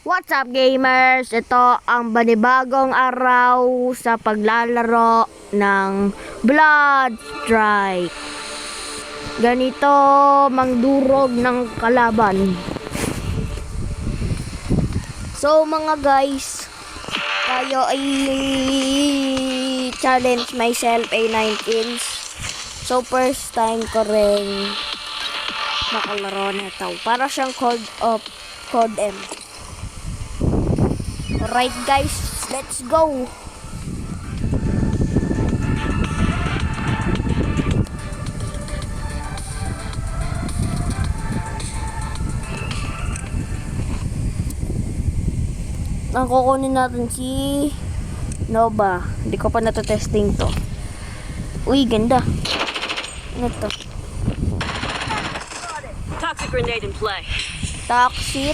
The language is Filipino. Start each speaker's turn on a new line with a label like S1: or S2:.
S1: What's up gamers? Ito ang banibagong araw sa paglalaro ng Blood Strike. Ganito mangdurog ng kalaban. So mga guys, tayo ay challenge myself ay 9 kills. So first time ko rin makalaro na ito. Para siyang Code M. Alright guys, let's go! Ang kukunin natin si Nova. Hindi ko pa nato-testing to. Uy, ganda. Ano to?
S2: Toxic grenade in play.
S1: Toxic